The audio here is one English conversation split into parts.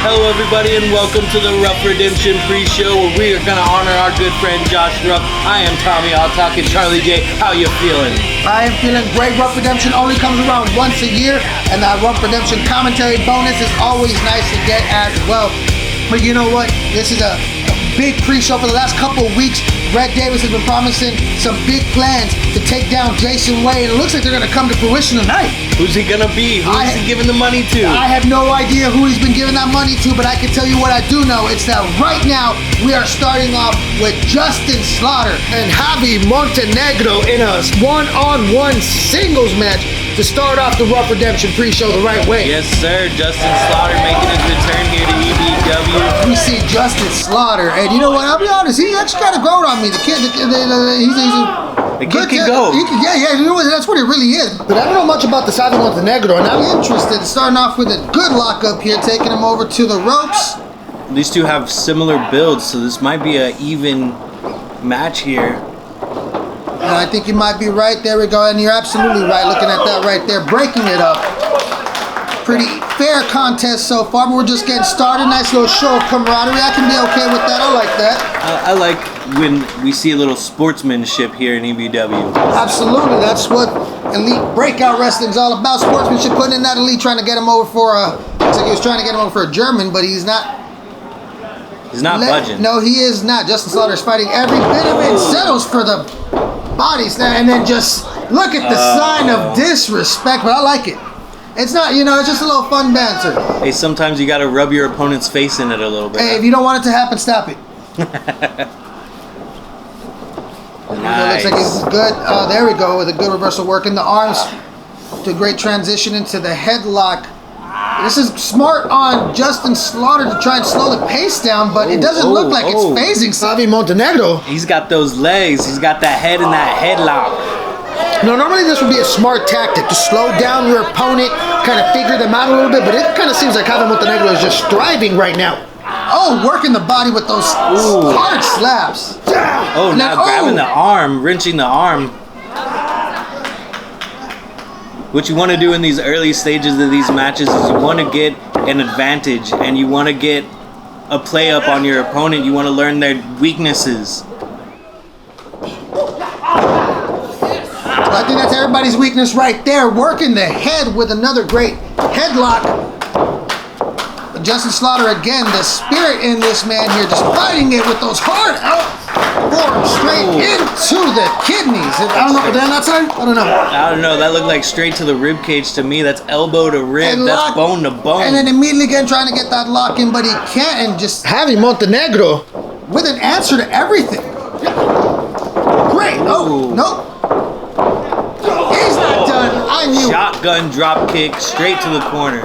Hello everybody and welcome to the Ruff Redemption pre-show where we are going to honor our good friend Josh Ruff. I am Tommy Altalk and Charlie J. How you feeling? I am feeling great. Ruff Redemption only comes around once a year, and that Ruff Redemption commentary bonus is always nice to get as well. But you know what? This is a big pre-show for the last couple of weeks. Red Davis has been promising some big plans to take down Jason Wade, and it looks like they're going to come to fruition tonight. Who's he going to be? Who's he giving the money to? I have no idea who he's been giving that money to, but I can tell you what I do know. It's that right now we are starting off with Justin Slaughter and Javi Montenegro in a one-on-one singles match to start off the Ruff Redemption pre-show the right way. Yes, sir. Justin Slaughter making his return here to EBW. We see Justin Slaughter, and you know what? I'll be honest, he actually kind of growing on me. The kid can go. Yeah, you know what? That's what it really is. But I don't know much about the Javi Montenegro, and I'm interested in starting off with a good lockup here, taking him over to the ropes. These two have similar builds, so this might be an even match here. And I think you might be right. There we go. And you're absolutely right looking at that right there. Breaking it up. Pretty fair contest so far, but we're just getting started. Nice little show of camaraderie. I can be okay with that. I like that. I like when we see a little sportsmanship here in EBW. Absolutely. That's what elite breakout wrestling is all about. Sportsmanship, putting in that elite, trying to get him over for a... Looks like he was trying to get him over for a German, but he's not... He's not budging. No, he is not. Justin Slaughter is fighting every bit of it. Settles for the body slam, and then just look at the sign of disrespect, but I like it. It's not, you know, it's just a little fun banter. Hey, sometimes you gotta rub your opponent's face in it a little bit. Hey, if you don't want it to happen, stop it. Nice. Looks like it's good. There we go, with a good reversal work in the arms. To a great transition into the headlock. This is smart on Justin Slaughter to try and slow the pace down, but it doesn't look like it's phasing Javi Montenegro. He's got those legs. He's got that head in that headlock. No, normally this would be a smart tactic to slow down your opponent, kind of figure them out a little bit, but it kind of seems like Javi Montenegro is just striving right now. Oh, working the body with those hard slaps. Oh, now grabbing the arm, wrenching the arm. What you want to do in these early stages of these matches is you want to get an advantage and you want to get a play up on your opponent. You want to learn their weaknesses. I think that's everybody's weakness right there. Working the head with another great headlock. But Justin Slaughter again, the spirit in this man here, just fighting it with those hard out forms straight into the kidneys. I don't know, down that side? I don't know. I don't know. That looked like straight to the rib cage to me. That's elbow to rib. That's bone to bone. And then immediately again trying to get that lock in, but he can't. And just Javi Montenegro with an answer to everything. Great. Oh, nope. He's not done. I knew. Shotgun drop kick straight to the corner.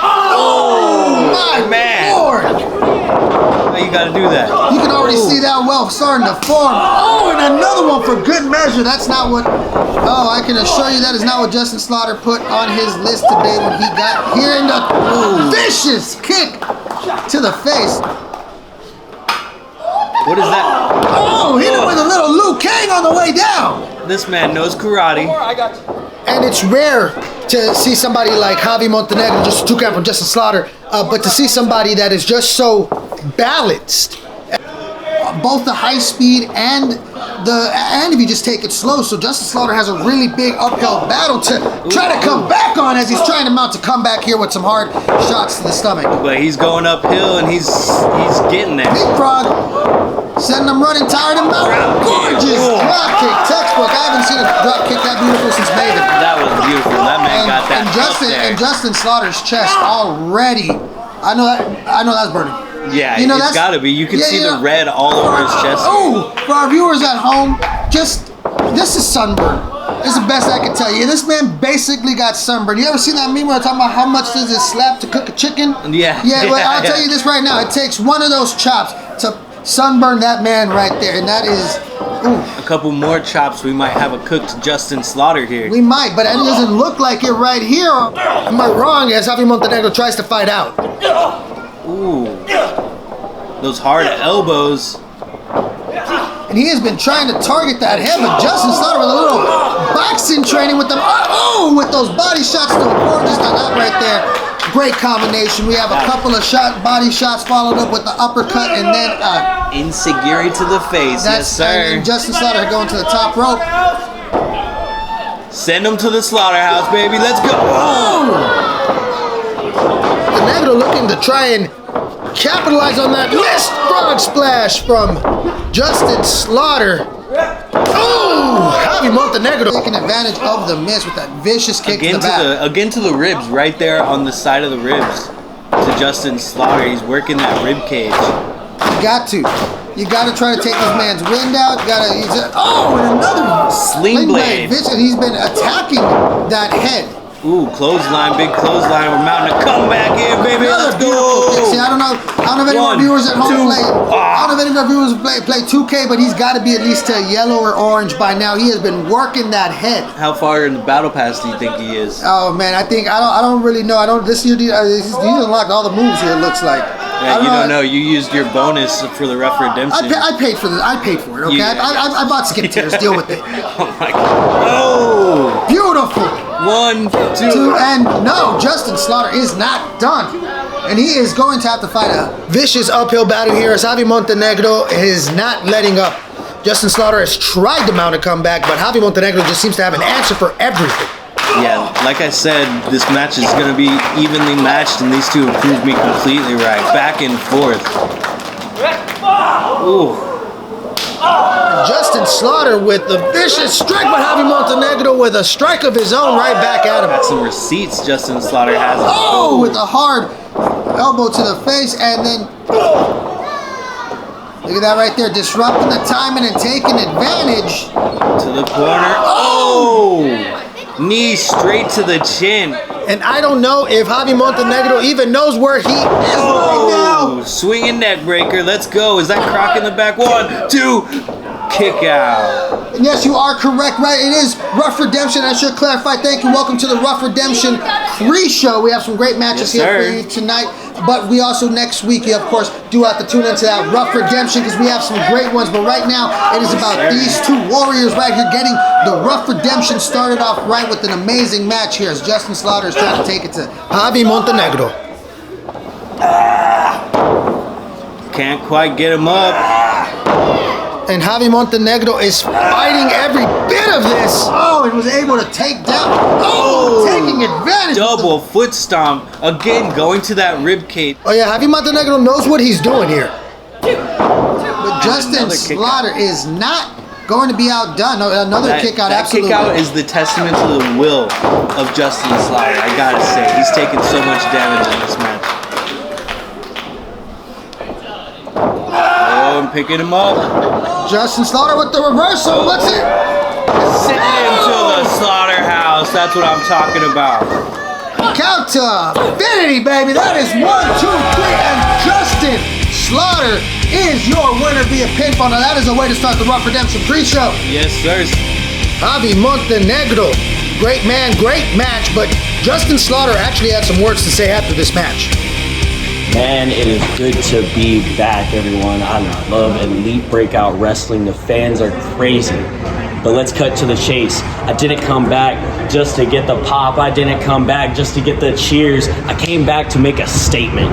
Oh my man. Lord. How you gotta do that? You can already see that well starting to form. Oh, and another one for good measure. That's not what... Oh, I can assure you that is not what Justin Slaughter put on his list today when he got here in the vicious kick to the face. What is that? Oh, hit him with a little Liu Kang on the way down. This man knows karate. And it's rare to see somebody like Javi Montenegro, just took out from Justin Slaughter, but to see somebody that is just so balanced. Both the high speed and if you just take it slow. So Justin Slaughter has a really big uphill battle to try to come back on as he's trying to mount a comeback here with some hard shots to the stomach. But he's going uphill and he's getting there. Leapfrog, sending him running, tired him out. Gorgeous drop kick, textbook. I haven't seen a drop kick that beautiful since Maven. That was beautiful. That man got that. And Justin Slaughter's chest already. I know that's burning. Yeah, you know, it's gotta be. You can see the red all over his chest. Oh, for our viewers at home, this is sunburn. It's the best I can tell you. This man basically got sunburned. You ever seen that meme where I'm talking about how much does it slap to cook a chicken? Yeah. Yeah, well, I'll tell you this right now. It takes one of those chops to sunburn that man right there, and that is... Ooh. A couple more chops, we might have a cooked Justin Slaughter here. We might, but it doesn't look like it right here. Am I wrong as Javi Montenegro tries to fight out? Ooh. Those hard elbows. And he has been trying to target that head, but Justin Slaughter with a little boxing training with them. Oh, with those body shots, still gorgeous on that right there. Great combination. We have a couple of body shots followed up with the uppercut and then Insecurity to the face. Yes, sir. And then Justin Slaughter going to the top rope. Send him to the slaughterhouse, baby. Let's go. The Negro looking to try and capitalize on that missed frog splash from Justin Slaughter. Oh, Javi Montenegro taking advantage of the miss with that vicious kick to the back. Again to the ribs, right there on the side of the ribs to Justin Slaughter. He's working that rib cage. You got to try to take this man's wind out. And another sling blade. And he's been attacking that head. Ooh, clothesline, big clothesline. We're mounting a comeback here, baby. Let's go. See, I don't know if any of our viewers at home play. I don't know if any of our viewers play 2K, but he's got to be at least to yellow or orange by now. He has been working that head. How far in the battle pass do you think he is? Oh man, I don't really know. This year he's unlocked all the moves here. It looks like. Yeah, you don't know. You used your bonus for the Ruff Redemption. I paid for this. I paid for it. Okay, I bought skip tiers. Deal with it. Oh my God. Oh, beautiful. 1, 2, and no, Justin Slaughter is not done. And he is going to have to fight a vicious uphill battle here as Javi Montenegro is not letting up. Justin Slaughter has tried to mount a comeback, but Javi Montenegro just seems to have an answer for everything. Yeah, like I said, this match is going to be evenly matched, and these two have proved me completely right. Back and forth. Ooh. Justin Slaughter with the vicious strike, but Javi Montenegro with a strike of his own right back at him. Got some receipts Justin Slaughter has. Oh, with a hard elbow to the face, and then look at that right there, disrupting the timing and taking advantage. To the corner. Oh! Knee straight to the chin. And I don't know if Javi Montenegro even knows where he is right now. Swinging neck breaker. Let's go. Is that Croc in the back? 1, 2. Kick out. And yes, you are correct, right? It is Ruff Redemption. I should clarify. Thank you. Welcome to the Ruff Redemption pre-show. We have some great matches here for you tonight. But we also, next week, you of course do have to tune into that Ruff Redemption because we have some great ones. But right now, it is about these two warriors right here getting the Ruff Redemption started off right with an amazing match here as Justin Slaughter is trying to take it to Javi Montenegro. Can't quite get him up. And Javi Montenegro is fighting every bit of this. Oh, and was able to take down. Oh, taking advantage. Double foot stomp. Again, going to that rib cage. Oh yeah, Javi Montenegro knows what he's doing here. But Justin Slaughter is not going to be outdone. Another kick out, that absolutely. Kick out is the testament to the will of Justin Slaughter. I gotta say, he's taken so much damage in this match. Oh, I'm picking him up. Justin Slaughter with the reversal. What's it? Sending him to the slaughterhouse. That's what I'm talking about. Count to infinity, baby. That is 1, 2, 3, and Justin Slaughter is your winner via pinfall. Now that is a way to start the Ruff Redemption pre-show. Yes, sir. Javi Montenegro, great man, great match. But Justin Slaughter actually had some words to say after this match. Man, it is good to be back, everyone. I love Elite Breakout Wrestling. The fans are crazy. But let's cut to the chase. I didn't come back just to get the pop. I didn't come back just to get the cheers. I came back to make a statement.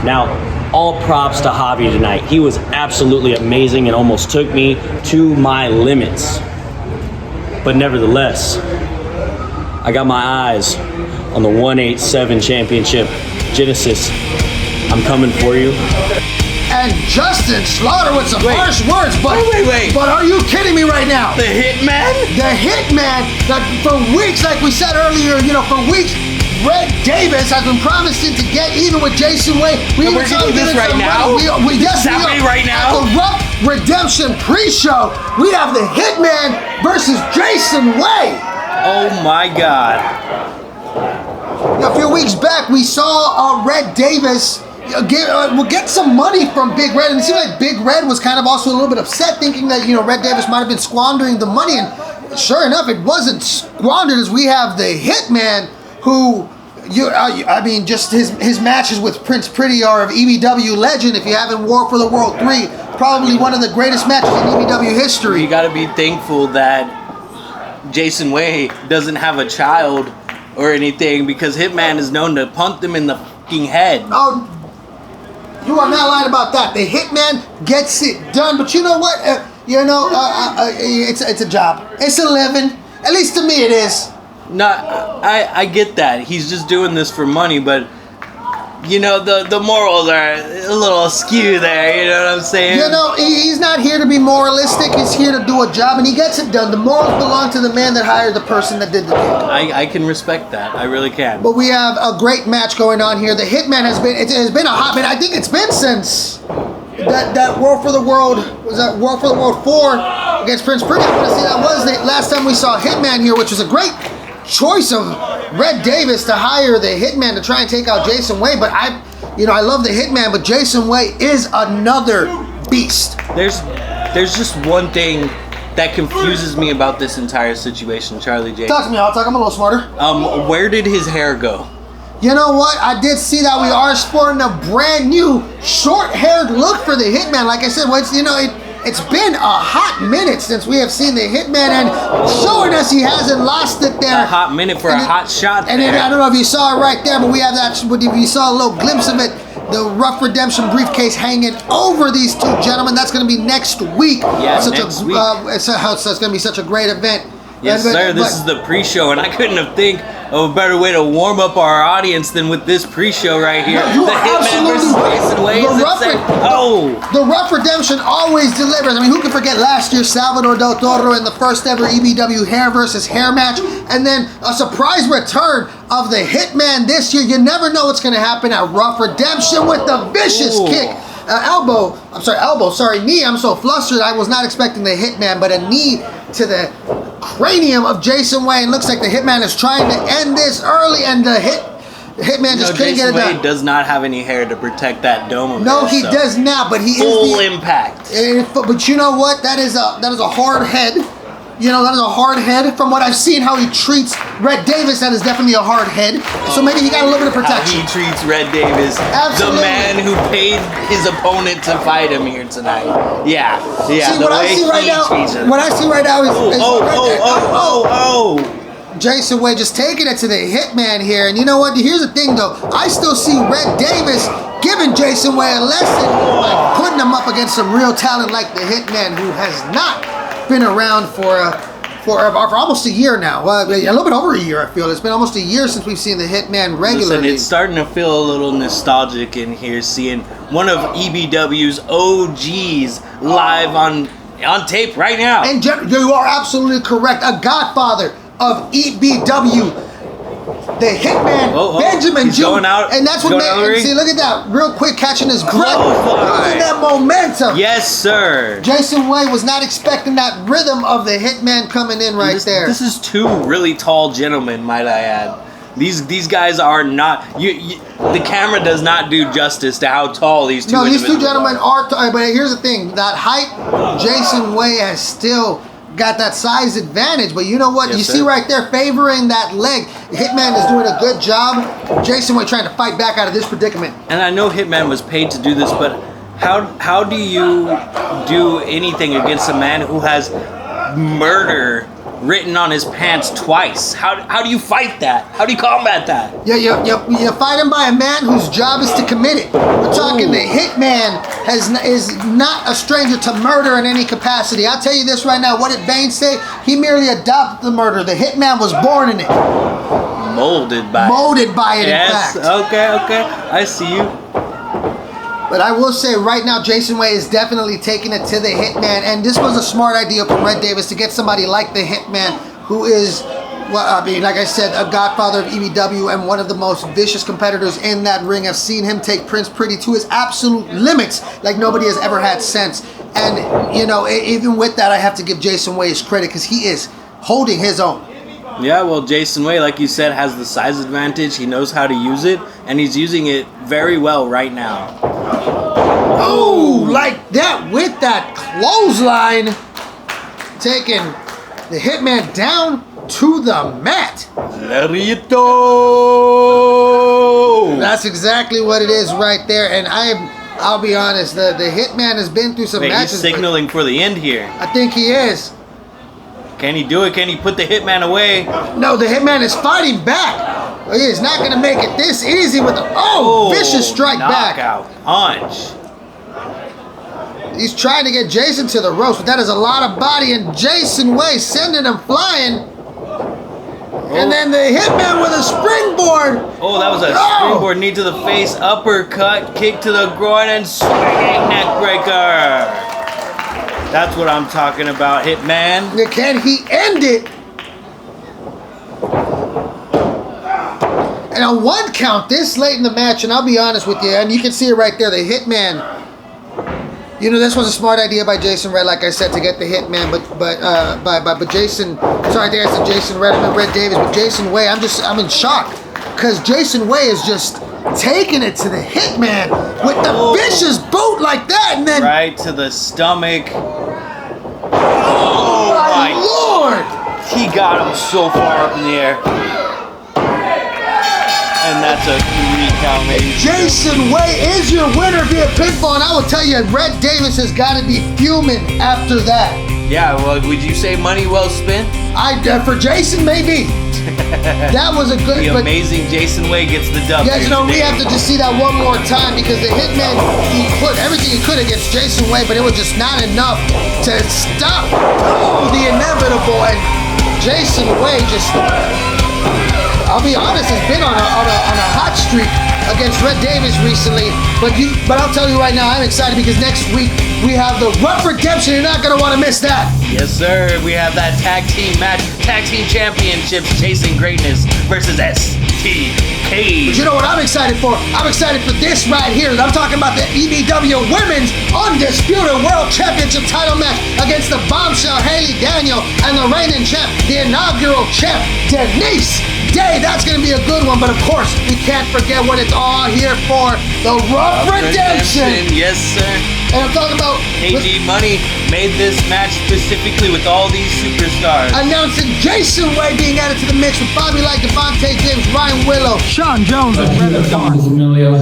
Now, all props to Javi tonight. He was absolutely amazing and almost took me to my limits. But nevertheless, I got my eyes on the 187 championship. Genesis, I'm coming for you. And Justin Slaughter with some harsh words, but wait. But are you kidding me right now? The Hitman? The Hitman that for weeks, like we said earlier, for weeks, Red Davis has been promising to get even with Jason Way. We're doing this right now? Yes, we are. Right now? At the Ruff Redemption pre-show, we have the Hitman versus Jason Way. Oh my God. A few weeks back, we saw Red Davis get some money from Big Red, and it seemed like Big Red was kind of also a little bit upset, thinking that Red Davis might have been squandering the money, and sure enough, it wasn't squandered, as we have the Hitman, who just his matches with Prince Pretty are of EBW legend. If you haven't War for the World 3, probably one of the greatest matches in EBW history. You got to be thankful that Jason Way doesn't have a child or anything because Hitman is known to punt them in the fucking head. Oh, you are not lying about that. The Hitman gets it done. But you know what? It's a job. It's a living. At least to me it is. No, I get that. He's just doing this for money, but you know, the morals are a little askew there, you know what I'm saying? You know, he's not here to be moralistic. He's here to do a job, and he gets it done. The morals belong to the man that hired the person that did the thing. I can respect that. I really can. But we have a great match going on here. The Hitman has been a hot minute. I think it's been since that War for the World, was that War for the World 4 against Prince Pretty? I want to say that was the last time we saw Hitman here, which was a great choice of Red Davis to hire the Hitman to try and take out Jason Way. But I love the Hitman, but Jason Way is another beast. There's just one thing that confuses me about this entire situation, Charlie J. Talk to me, I'll talk. I'm a little smarter. Where did his hair go? You know what? I did see that we are sporting a brand new short-haired look for the Hitman. Like I said, it's been a hot minute since we have seen the Hitman, and showing us he hasn't lost it there. A hot minute for a hot shot and there. I don't know if you saw it right there, but we have that. If you saw a little glimpse of it, the Ruff Redemption briefcase hanging over these two gentlemen. That's going to be next week. Yeah, next week. It's going to be such a great event. Yes, sir. This is the pre-show, and I couldn't have think of a better way to warm up our audience than with this pre-show right here. No, the Hitman versus Jason Way. The Ruff Redemption always delivers. I mean, who can forget last year Salvador Del Toro in the first ever EBW hair versus hair match, and then a surprise return of the Hitman this year. You never know what's going to happen at Ruff Redemption with the vicious kick. Knee. I'm so flustered. I was not expecting the Hitman, but a knee to the cranium of Jason Way. And looks like the Hitman is trying to end this early, and the Hitman just couldn't get it done. Jason Way does not have any hair to protect that dome of No, hair, he does not. But he full is impact. But you know what? That is a hard head. You know, that is a hard head. From what I've seen, how he treats Red Davis, that is definitely a hard head. So maybe he got a little bit of protection. How he treats Red Davis, Absolutely. the man who paid his opponent to fight him here tonight. Yeah. See, what I see right now is Jason Way just taking it to the Hitman here. And you know what? Here's the thing, though. I still see Red Davis giving Jason Way a lesson by putting him up against some real talent like the Hitman, who has not been around for almost a year now. Well, a little bit over a year, I feel. It's been almost a year since we've seen the Hitman regularly. Listen, it's starting to feel a little nostalgic in here, seeing one of EBW's OGs live on tape right now. And you are absolutely correct. A godfather of EBW. The Hitman, Benjamin He's Jr. going out. And that's what made. See, look at that. Real quick, catching his breath. Look at that momentum. Yes, sir. Jason Way was not expecting that rhythm of the Hitman coming in there. This is two really tall gentlemen, might I add. These guys are not. The camera does not do justice to how tall these two. No, these two gentlemen are. But here's the thing: that height, Jason Way has still got that size advantage. But you know what? Yes, you sir. see right there, favoring that leg. Hitman is doing a good job. Jason Way trying to fight back out of this predicament. And I know Hitman was paid to do this, but how do you do anything against a man who has murder written on his pants twice? How do you fight that? How do you combat that? Yeah, you fight him by a man whose job is to commit it. We're talking the Hitman is not a stranger to murder in any capacity. I'll tell you this right now. What did Bane say? He merely adopted the murder. The Hitman was born in it. Molded by it, yes, in fact. Okay. I see you. But I will say right now, Jason Way is definitely taking it to the Hitman. And this was a smart idea from Red Davis to get somebody like the Hitman, who is, like I said, a godfather of EBW and one of the most vicious competitors in that ring. I've seen him take Prince Pretty to his absolute limits like nobody has ever had since. And, even with that, I have to give Jason Way his credit because he is holding his own. Yeah, well, Jason Way, like you said, has the size advantage. He knows how to use it, and he's using it very well right now. Oh, like that with that clothesline. Taking the Hitman down to the mat. Lariato! That's exactly what it is right there. And I'll be honest, the Hitman has been through some matches. He's signaling for the end here. I think he is. Can he do it? Can he put the Hitman away? No, the Hitman is fighting back. He is not going to make it this easy with the vicious strike back. Knockout punch. He's trying to get Jason to the ropes, but that is a lot of body, and Jason Way sending him flying. And then the Hitman with a springboard. Oh, that was a springboard knee to the face, uppercut, kick to the groin, and swinging neck breaker. That's what I'm talking about, Hitman. Can he end it? And on one count, this late in the match, and I'll be honest with you, and you can see it right there, the Hitman. You know, this was a smart idea by Jason Red, like I said, to get the Hitman, but Jason, sorry, I think I said Jason Red, I meant Red Davis, but Jason Way, I'm in shock, because Jason Way is just taking it to the Hitman with the vicious boot like that, and then right to the stomach. Oh my Lord! He got him so far up in the air. And that's a 3 count, ladies. Jason Way is your winner via pinfall, and I will tell you, Red Davis has got to be fuming after that. Yeah, well, would you say money well spent? For Jason, maybe. That was a good. The amazing Jason Way gets the dub. Yes, we have to just see that one more time, because the Hitman, he put everything he could against Jason Way, but it was just not enough to stop the inevitable. And Jason Way just, I'll be honest, has been on a hot streak against Red Davis recently. But I'll tell you right now, I'm excited because next week we have the Ruff Redemption. You're not gonna want to miss that. Yes, sir. We have that tag team match, tag team championships, Chasing Greatness versus STK. But you know what I'm excited for? I'm excited for this right here. I'm talking about the EBW Women's Undisputed World Championship title match against the bombshell Haley Daniel and the reigning champ, the inaugural champ, Denise Day. That's going to be a good one, but of course, we can't forget what it's all here for, the Ruff Redemption. Yes, sir. And I'm talking about AG Money made this match specifically with all these superstars. Announcing Jason Way being added to the mix with Bobby Light, Devontae James, Ryan Willow, Sean Jones, and Brandon Barnes. Amelia,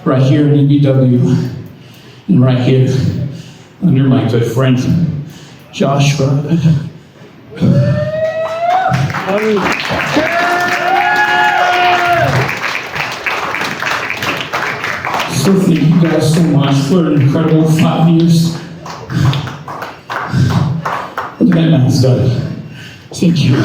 right here in EBW, and right here under my good friend Joshua. So thank you guys so much for an incredible 5 years. Look at that man's done. Thank you.